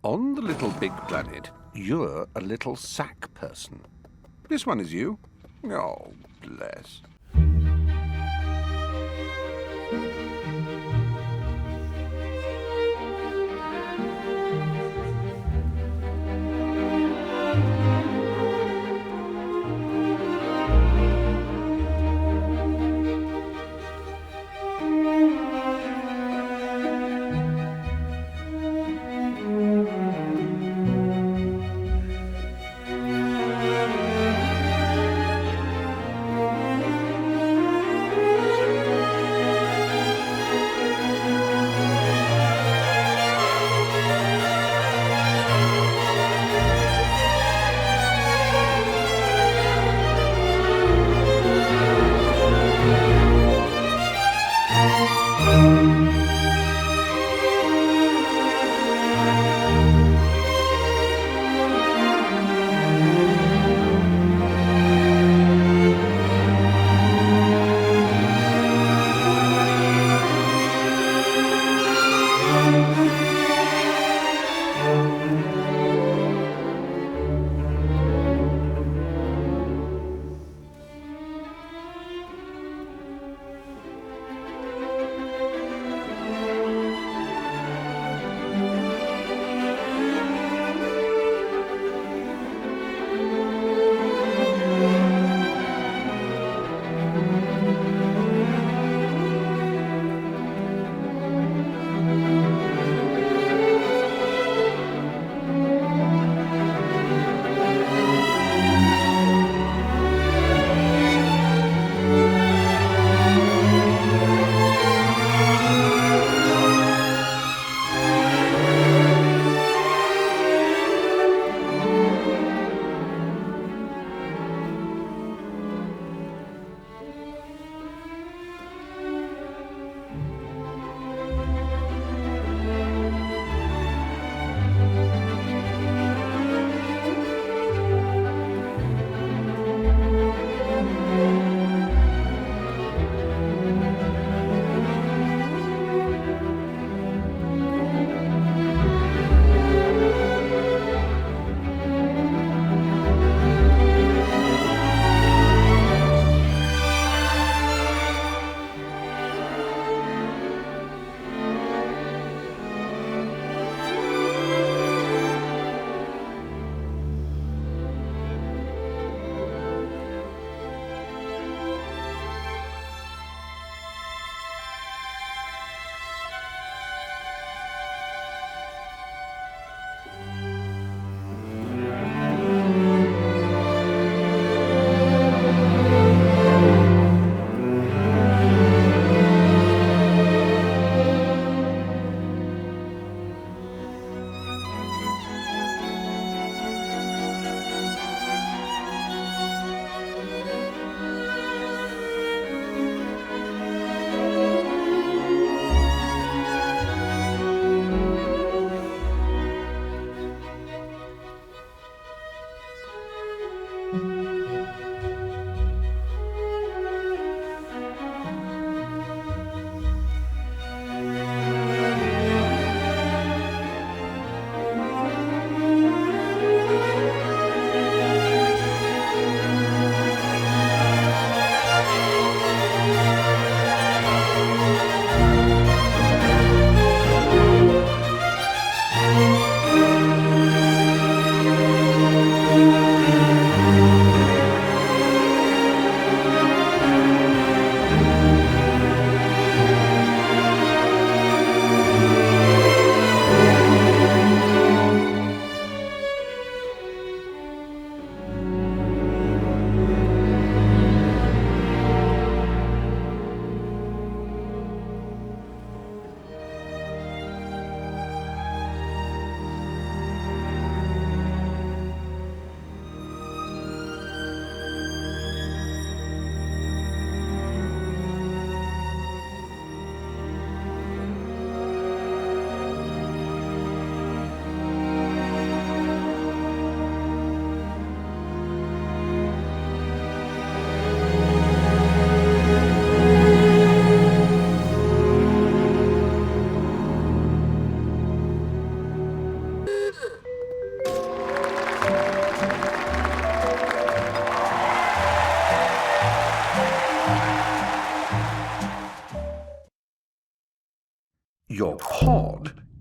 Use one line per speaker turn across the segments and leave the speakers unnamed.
On the Little Big Planet, you're a little sack person. This one is you. Oh, bless.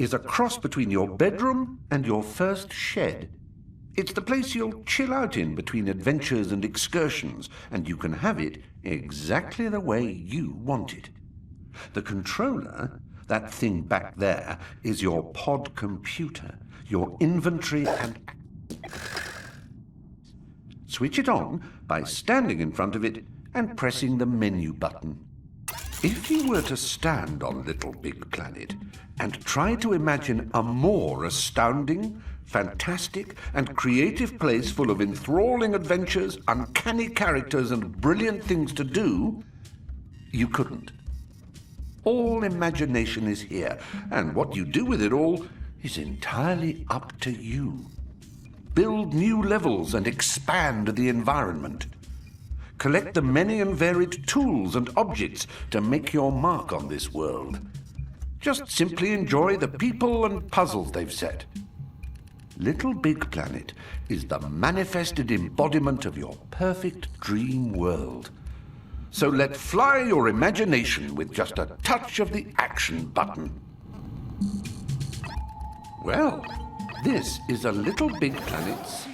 is a cross between your bedroom and your first shed. It's the place you'll chill out in between adventures and excursions, and you can have it exactly the way you want it. The controller, that thing back there, is your pod computer, your inventory and... Switch it on by standing in front of it and pressing the menu button. If you were to stand on LittleBigPlanet and try to imagine a more astounding, fantastic and creative place full of enthralling adventures, uncanny characters and brilliant things to do, you couldn't. All imagination is here, and what you do with it all is entirely up to you. Build new levels and expand the environment. Collect the many and varied tools and objects to make your mark on this world. Just simply enjoy the people and puzzles they've set. LittleBigPlanet is the manifested embodiment of your perfect dream world. So let fly your imagination with just a touch of the action button. Well, this is a LittleBigPlanet.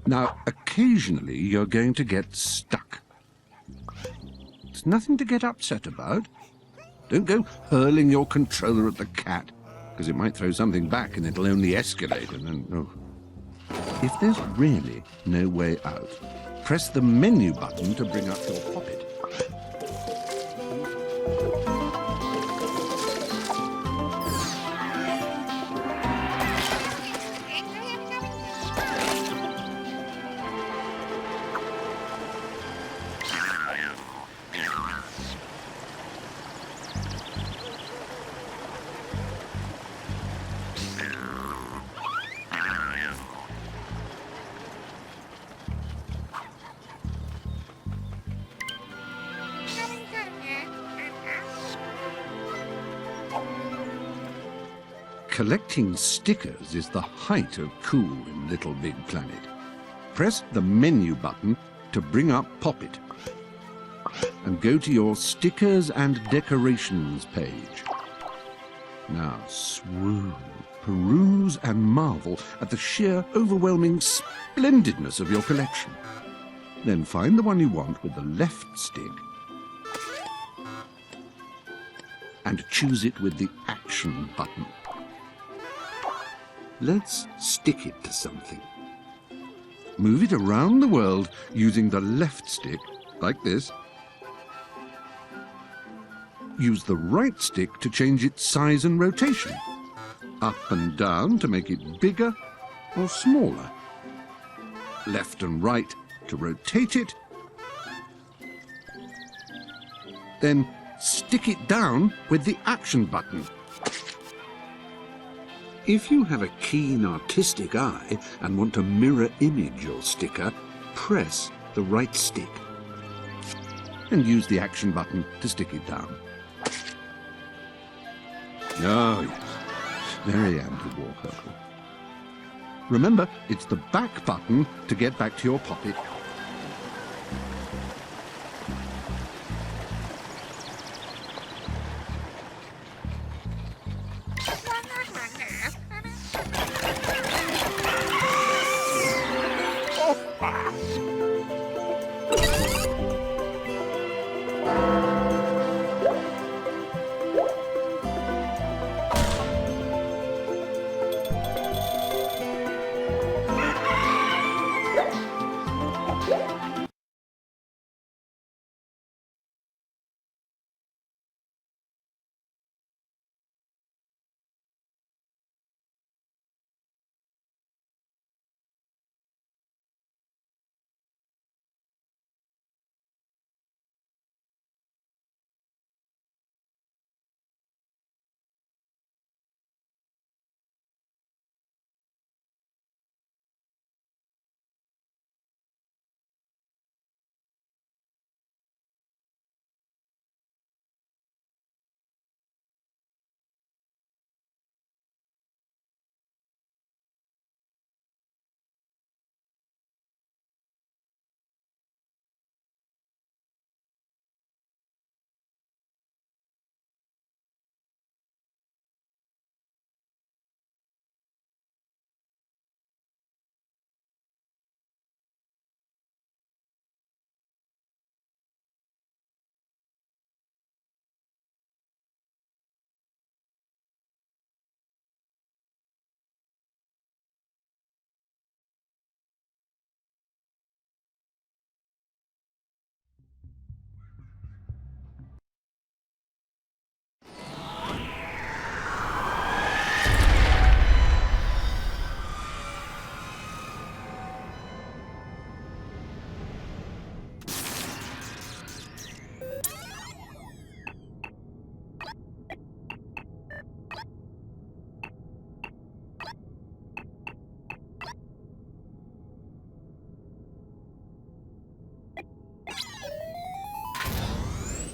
Now, occasionally you're going to get stuck. It's nothing to get upset about. Don't go hurling your controller at the cat, because it might throw something back and it'll only escalate and then... Oh. If there's really no way out, press the menu button to bring up your poppet. Collecting stickers is the height of cool in LittleBigPlanet. Press the menu button to bring up Poppet. And go to your Stickers and Decorations page. Now swoon, peruse and marvel at the sheer overwhelming splendidness of your collection. Then find the one you want with the left stick and choose it with the Action button. Let's stick it to something. Move it around the world using the left stick, like this. Use the right stick to change its size and rotation. Up and down to make it bigger or smaller. Left and right to rotate it. Then stick it down with the Action button. If you have a keen artistic eye and want to mirror image your sticker, press the right stick and use the Action button to stick it down. Oh yes, very anti-wallpaper. Remember, it's the back button to get back to your poppet.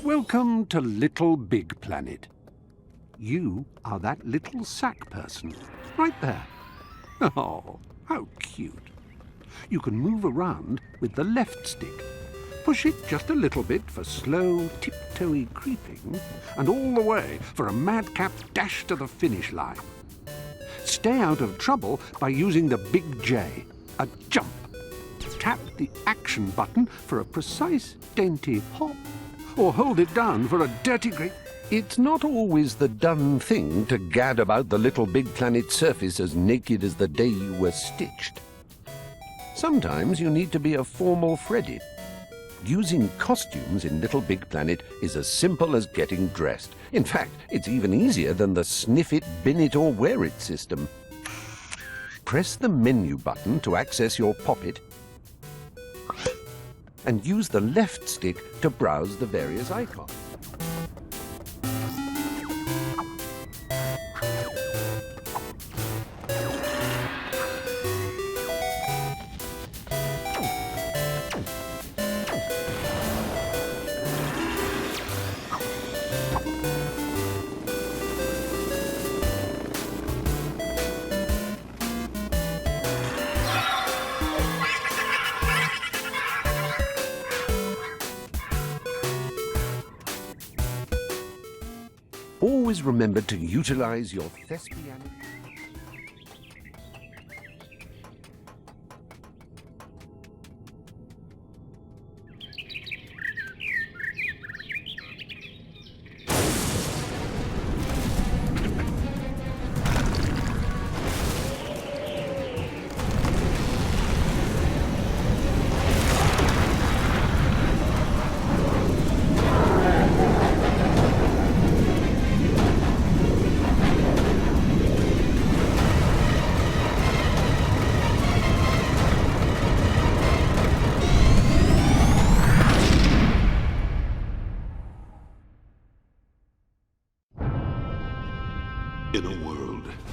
Welcome to LittleBigPlanet. You are that little sack person, right there. Oh, how cute. You can move around with the left stick. Push it just a little bit for slow, tiptoey creeping, and all the way for a madcap dash to the finish line. Stay out of trouble by using the big J, a jump. Tap the Action button for a precise, dainty hop, or hold it down for a dirty grip. It's not always the done thing to gad about the LittleBigPlanet surface as naked as the day you were stitched. Sometimes you need to be a formal Freddy. Using costumes in LittleBigPlanet is as simple as getting dressed. In fact, it's even easier than the sniff it, bin it, or wear it system. Press the menu button to access your poppet, and use the left stick to browse the various icons. Always remember to utilize your thespianic...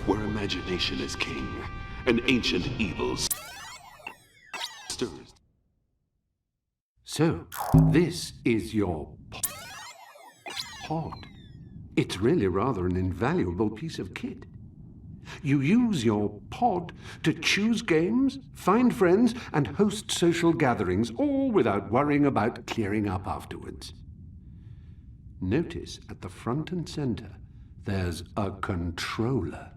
where imagination is king, and ancient evils stirs.
So, this is your pod. It's really rather an invaluable piece of kit. You use your pod to choose games, find friends, and host social gatherings, all without worrying about clearing up afterwards. Notice at the front and center, there's a controller.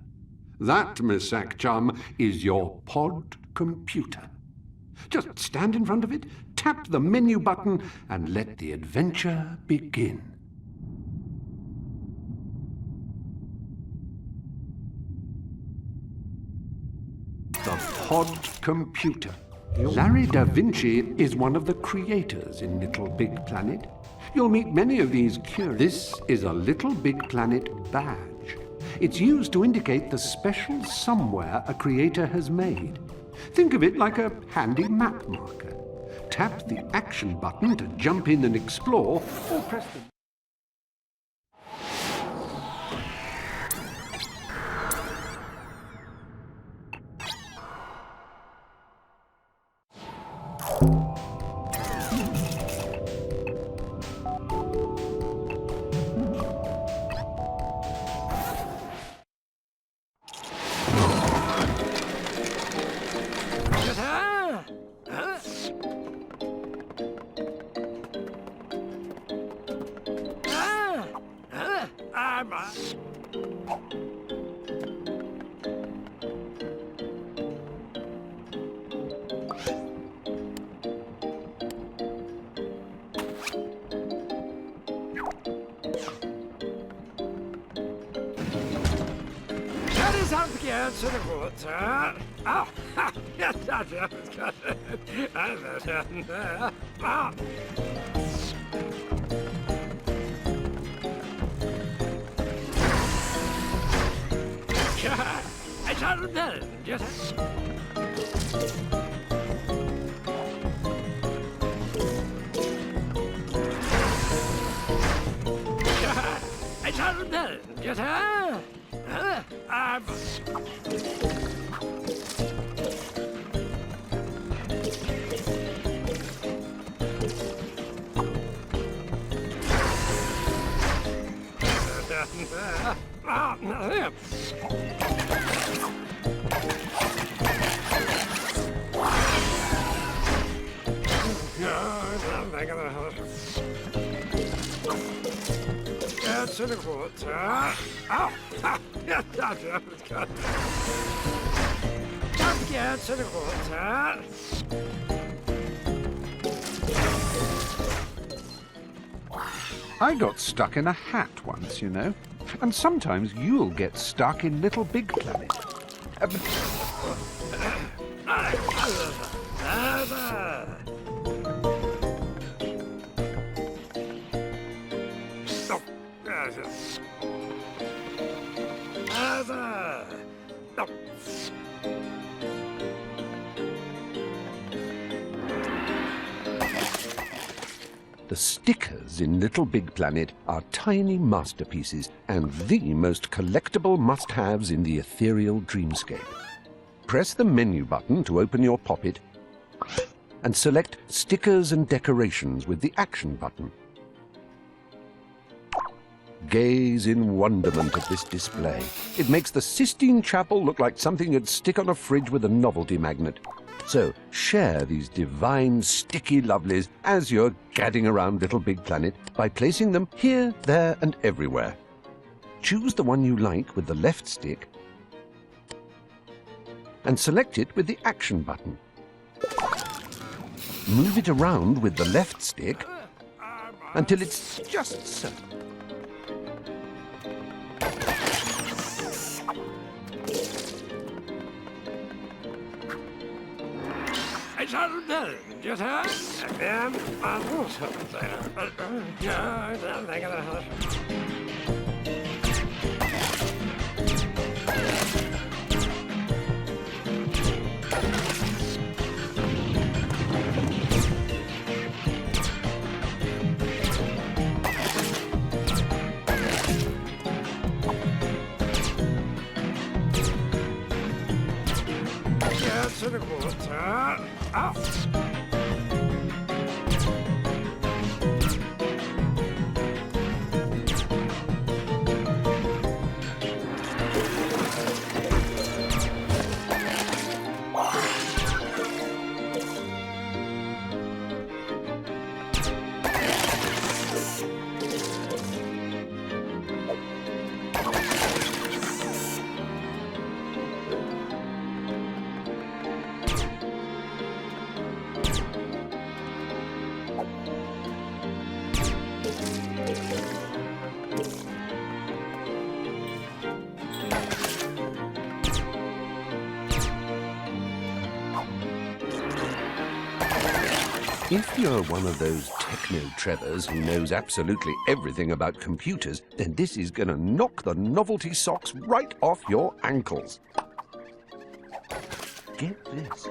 That, Miss Sackchum, is your pod computer. Just stand in front of it, tap the menu button, and let the adventure begin. The pod computer. Larry Da Vinci is one of the creators in LittleBigPlanet. You'll meet many of these curious. This is a LittleBigPlanet badge. It's used to indicate the special somewhere a creator has made. Think of it like a handy map marker. Tap the action button to jump in and explore, or press the... I got stuck in a hat once, you know. And sometimes you'll get stuck in LittleBigPlanet. The stickers in LittleBigPlanet are tiny masterpieces and the most collectible must-haves in the ethereal dreamscape. Press the menu button to open your poppet and select Stickers and Decorations with the Action button. Gaze in wonderment at this display. It makes the Sistine Chapel look like something you'd stick on a fridge with a novelty magnet. So, share these divine, sticky lovelies as you're gadding around LittleBigPlanet by placing them here, there, and everywhere. Choose the one you like with the left stick and select it with the Action button. Move it around with the left stick until it's just so. If you're one of those techno-Trevors who knows absolutely everything about computers, then this is gonna knock the novelty socks right off your ankles. Get this.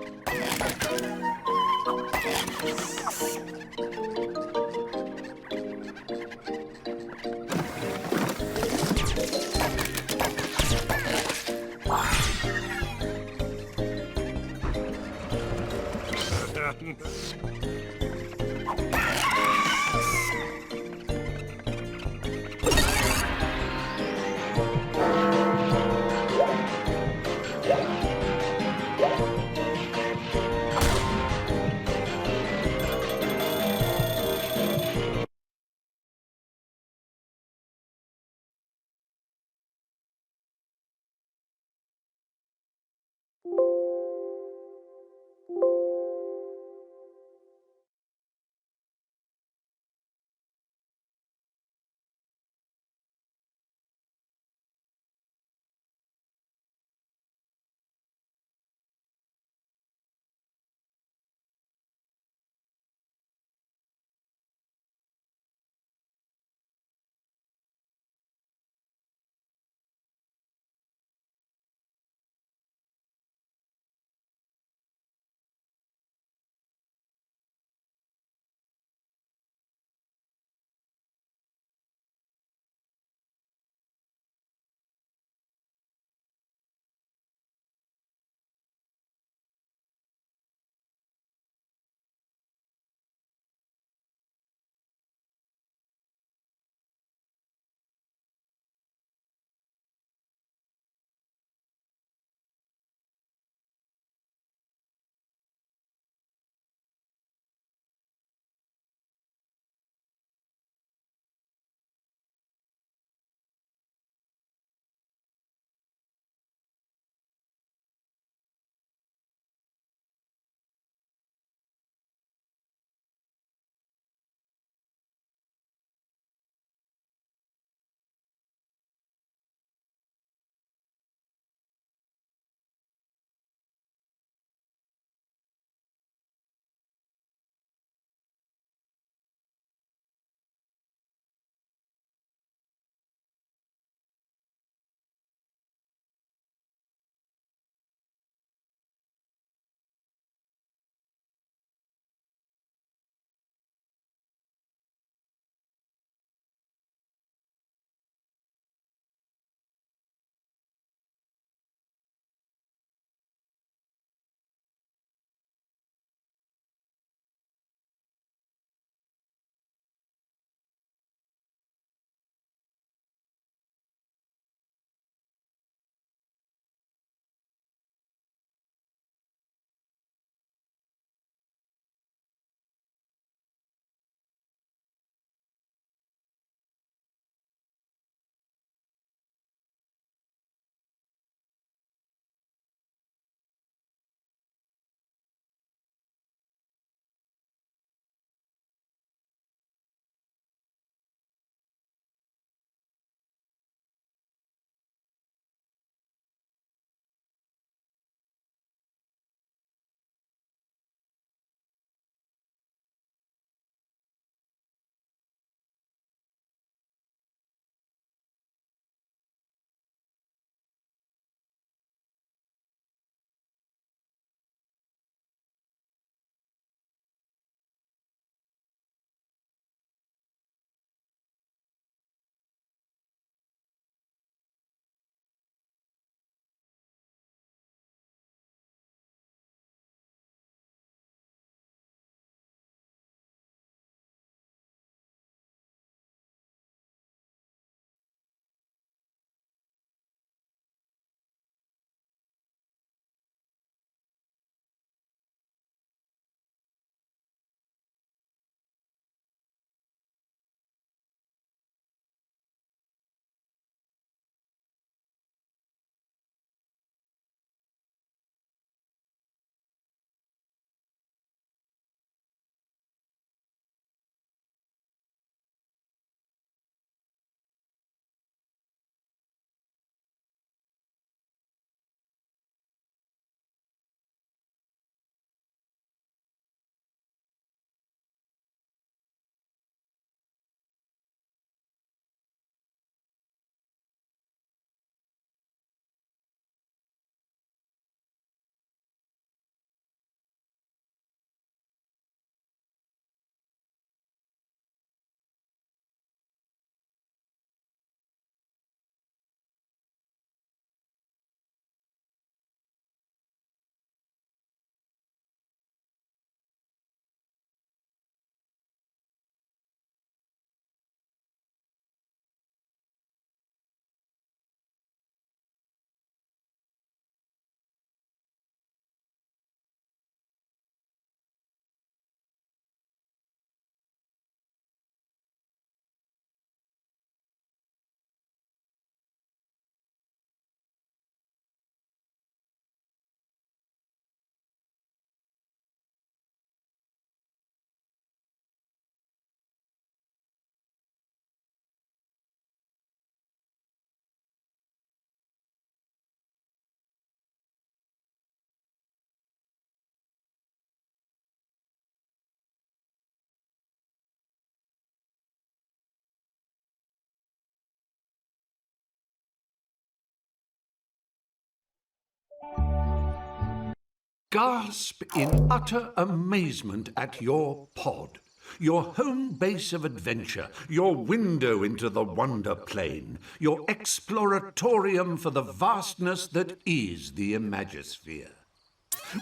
gasp in utter amazement at your pod, your home base of adventure, your window into the wonder plane, your exploratorium for the vastness that is the Imagisphere.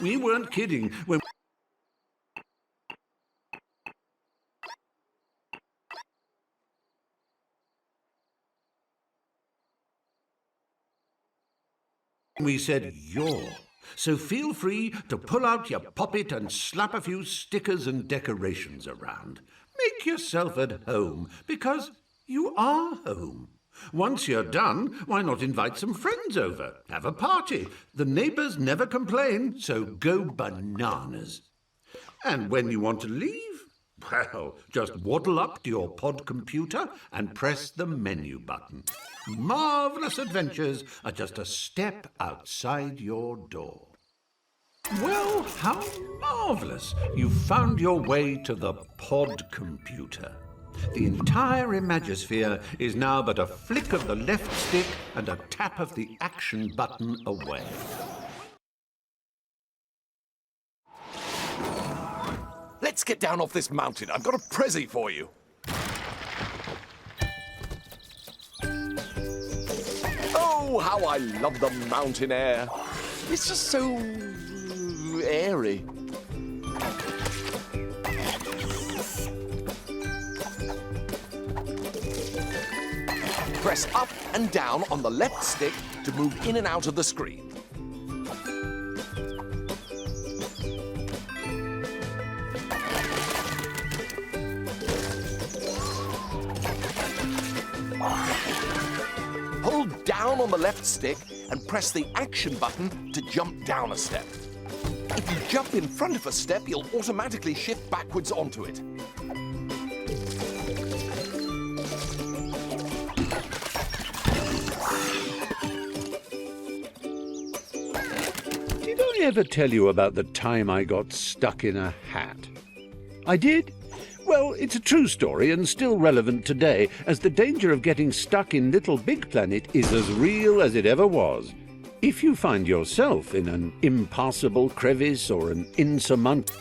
We weren't kidding when we said "your." So feel free to pull out your poppet and slap a few stickers and decorations around. Make yourself at home, because you are home. Once you're done, why not invite some friends over? Have a party. The neighbours never complain, so go bananas. And when you want to leave, well, just waddle up to your pod computer and press the menu button. Marvellous adventures are just a step outside your door. Well, how marvellous! You found your way to the pod computer. The entire Imagisphere is now but a flick of the left stick and a tap of the action button away.
Let's get down off this mountain. I've got a prezi for you. Oh, how I love the mountain air. It's just so airy. Press up and down on the left stick to move in and out of the screen. Hold down on the left stick and press the action button to jump down a step. If you jump in front of a step, you'll automatically shift backwards onto it.
Did I ever tell you about the time I got stuck in a hat? I did? Well, it's a true story and still relevant today, as the danger of getting stuck in LittleBigPlanet is as real as it ever was. If you find yourself in an impassable crevice or an insurmountable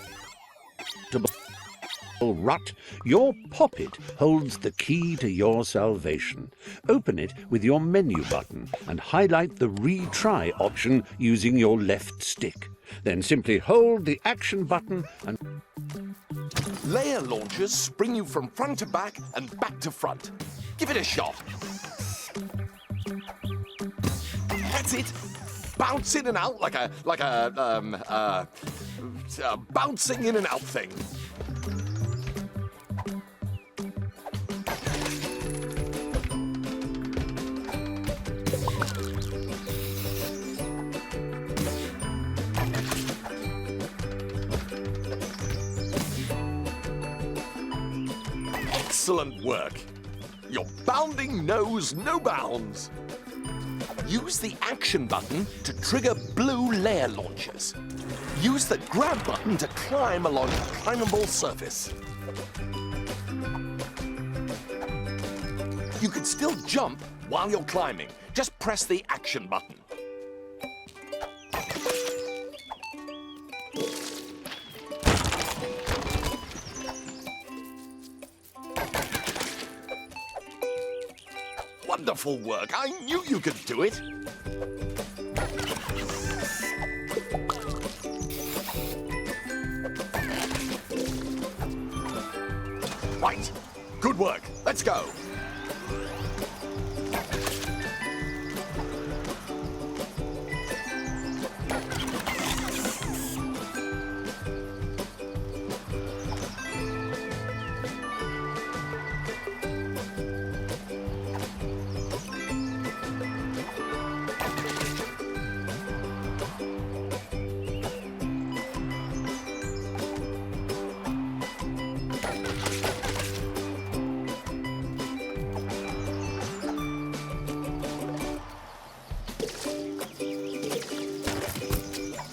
rut, your poppet holds the key to your salvation. Open it with your menu button and highlight the retry option using your left stick. Then simply hold the action button and
Layer launchers spring you from front to back and back to front. Give it a shot. That's it. Bounce in and out like a bouncing in and out thing. Excellent work. Your bounding knows no bounds. Use the action button to trigger blue layer launchers. Use the grab button to climb along a climbable surface. You can still jump while you're climbing. Just press the action button. Wonderful work. I knew you could do it. Right. Good work. Let's go.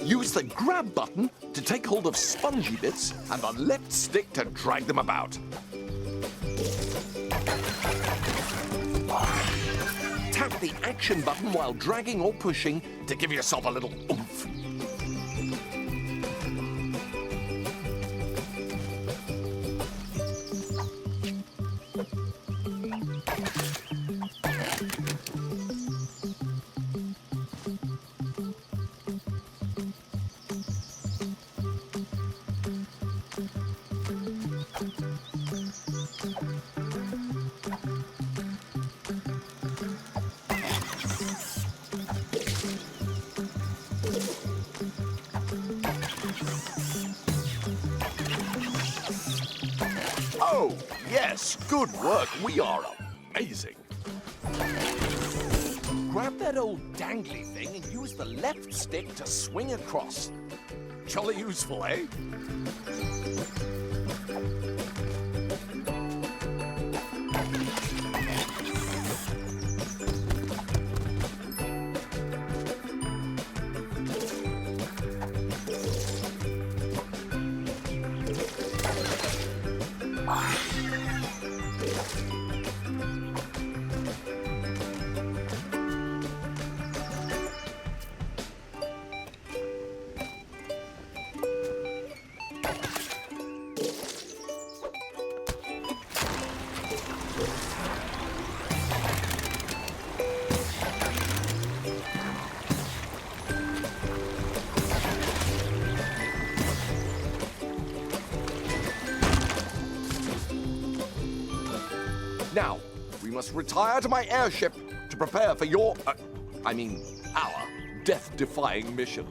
Use the grab button to take hold of spongy bits and the left stick to drag them about. Tap the action button while dragging or pushing to give yourself a little oomph. Oh, yes, good work. We are amazing. Grab that old dangly thing and use the left stick to swing across. Jolly useful, eh? Now, we must retire to my airship to prepare for your, our death-defying mission.